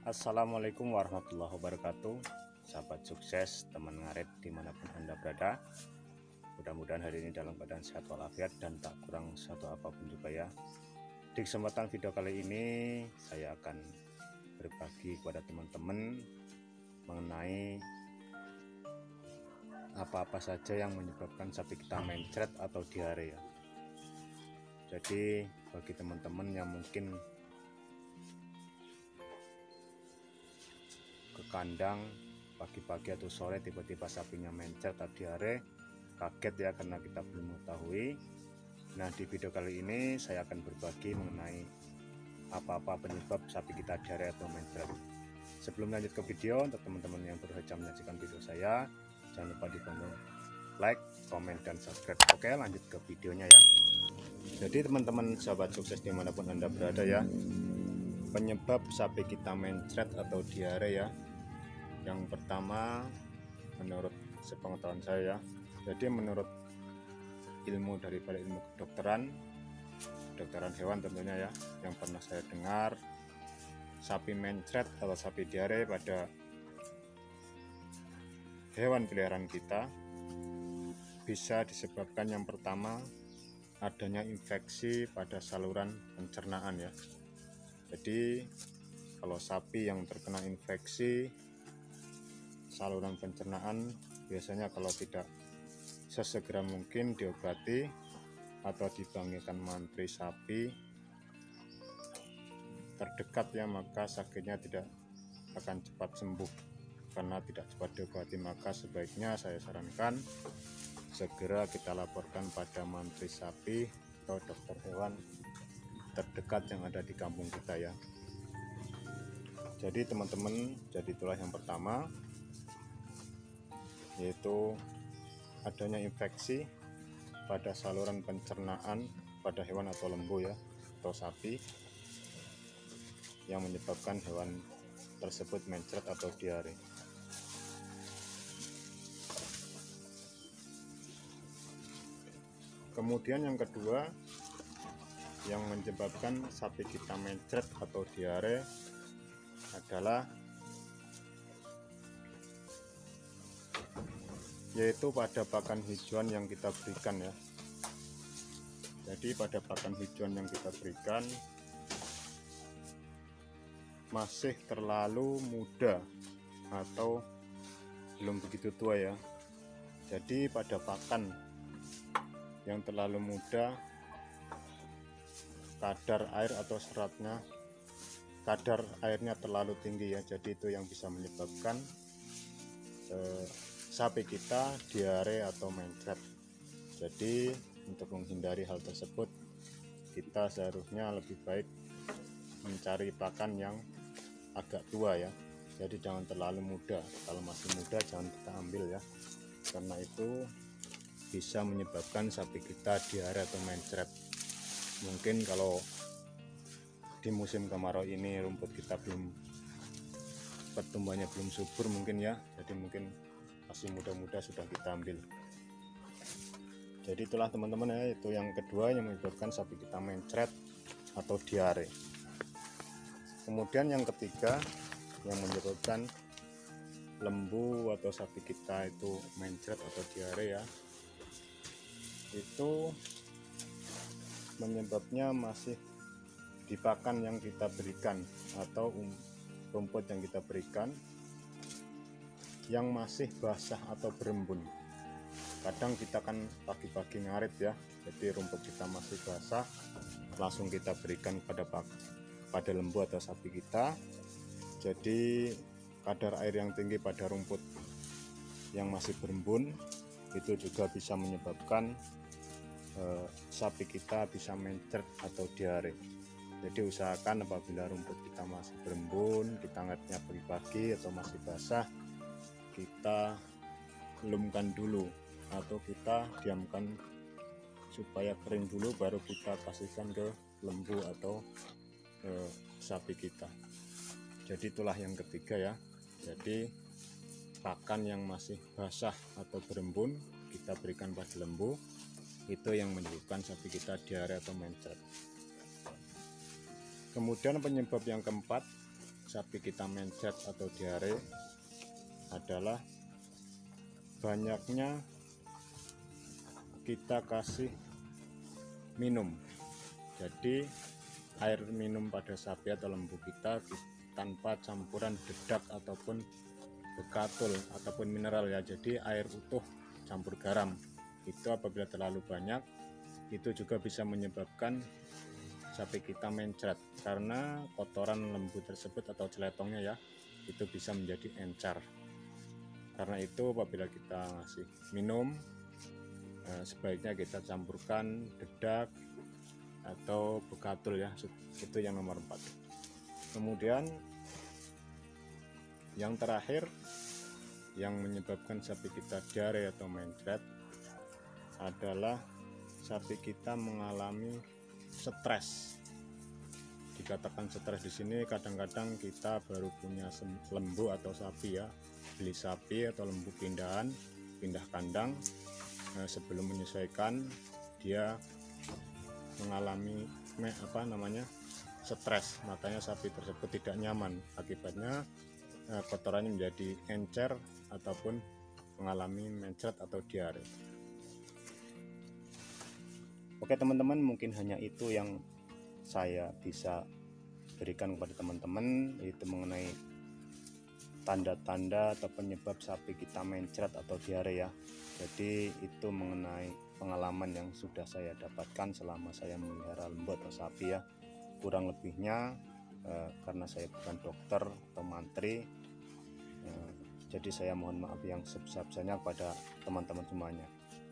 Assalamualaikum warahmatullahi wabarakatuh. Sahabat sukses, teman ngarit dimanapun Anda berada. Mudah-mudahan hari ini dalam keadaan sehat walafiat dan tak kurang satu apapun juga ya. Di kesempatan video kali ini saya akan berbagi kepada teman-teman mengenai apa-apa saja yang menyebabkan sapi kita mencret atau diare ya. Jadi bagi teman-teman yang mungkin ke kandang pagi-pagi atau sore tiba-tiba sapinya mencret atau diare, kaget ya karena kita belum mengetahui. Nah, di video kali ini saya akan berbagi mengenai apa-apa penyebab sapi kita diare atau mencret. Sebelum lanjut ke video, untuk teman-teman yang baru saja menyaksikan video saya, jangan lupa dibantu like, komen, dan subscribe. Oke, lanjut ke videonya ya. Jadi teman-teman sahabat sukses dimanapun Anda berada ya, penyebab sapi kita mencret atau diare ya, yang pertama menurut sepengetahuan saya ya, jadi menurut ilmu daripada ilmu kedokteran hewan tentunya ya, yang pernah saya dengar, sapi mencret atau sapi diare pada hewan peliharaan kita bisa disebabkan yang pertama adanya infeksi pada saluran pencernaan ya. Jadi kalau sapi yang terkena infeksi saluran pencernaan, biasanya kalau tidak sesegera mungkin diobati atau dipanggilkan mantri sapi terdekat ya, maka sakitnya tidak akan cepat sembuh. Karena tidak cepat diobati, maka sebaiknya saya sarankan segera kita laporkan pada mantri sapi atau dokter hewan terdekat yang ada di kampung kita ya. Jadi teman-teman, jadi itulah yang pertama, yaitu adanya infeksi pada saluran pencernaan pada hewan atau lembu ya, atau sapi, yang menyebabkan hewan tersebut mencret atau diare. Kemudian yang kedua yang menyebabkan sapi kita mencret atau diare adalah yaitu pada pakan hijauan yang kita berikan ya. Jadi pada pakan hijauan yang kita berikan masih terlalu muda atau belum begitu tua ya. Jadi pada pakan yang terlalu muda, kadar air atau seratnya, kadar airnya terlalu tinggi ya. Jadi itu yang bisa menyebabkan sapi kita diare atau mencret. Jadi untuk menghindari hal tersebut, kita seharusnya lebih baik mencari pakan yang agak tua ya. Jadi jangan terlalu muda. Kalau masih muda jangan kita ambil ya, karena itu bisa menyebabkan sapi kita diare atau mencret. Mungkin kalau di musim kemarau ini rumput kita belum, pertumbuhannya belum subur mungkin ya, jadi mungkin masih muda-muda sudah kita ambil. Jadi itulah teman-teman ya, itu yang kedua yang menyebabkan sapi kita mencret atau diare. Kemudian yang ketiga yang menyebabkan lembu atau sapi kita itu mencret atau diare ya, itu menyebabnya masih di pakan yang kita berikan atau rumput yang kita berikan yang masih basah atau berembun. Kadang kita kan pagi-pagi ngarit ya, jadi rumput kita masih basah, langsung kita berikan pada lembu atau sapi kita. Jadi kadar air yang tinggi pada rumput yang masih berembun itu juga bisa menyebabkan sapi kita bisa mencret atau diare. Jadi usahakan apabila rumput kita masih berembun, kita ngatnya pagi-pagi atau masih basah, kita lumkan dulu atau kita diamkan supaya kering dulu, baru kita kasihkan ke lembu atau sapi kita. Jadi itulah yang ketiga ya. Jadi pakan yang masih basah atau berembun kita berikan pada lembu, itu yang menyebabkan sapi kita diare atau mencret. Kemudian penyebab yang keempat sapi kita mencret atau diare adalah banyaknya kita kasih minum. Jadi air minum pada sapi atau lembu kita tanpa campuran dedak ataupun bekatul ataupun mineral ya, jadi air utuh campur garam. Itu apabila terlalu banyak itu juga bisa menyebabkan sapi kita mencret, karena kotoran lembu tersebut atau celetongnya ya itu bisa menjadi encar. Karena itu apabila kita ngasih minum sebaiknya kita campurkan dedak atau bekatul ya, itu yang nomor 4. Kemudian yang terakhir yang menyebabkan sapi kita diare atau mencret adalah sapi kita mengalami stres. Dikatakan stres di sini kadang-kadang kita baru punya lembu atau sapi ya, beli sapi atau lembu pindah kandang, sebelum menyesuaikan dia mengalami stres, makanya sapi tersebut tidak nyaman, akibatnya kotorannya menjadi encer ataupun mengalami mencret atau diare. Oke teman-teman, mungkin hanya itu yang saya bisa berikan kepada teman-teman, yaitu mengenai tanda-tanda atau penyebab sapi kita mencret atau diare ya. Jadi itu mengenai pengalaman yang sudah saya dapatkan selama saya memelihara lembu atau sapi ya. Kurang lebihnya karena saya bukan dokter atau mantri, jadi saya mohon maaf yang sebesar-besarnya kepada teman-teman semuanya.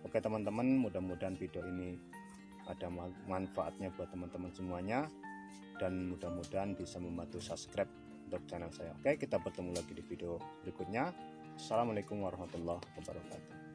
Oke teman-teman, mudah-mudahan video ini ada manfaatnya buat teman-teman semuanya, dan mudah-mudahan bisa membantu subscribe untuk channel saya. Oke, kita bertemu lagi di video berikutnya. Assalamualaikum warahmatullahi wabarakatuh.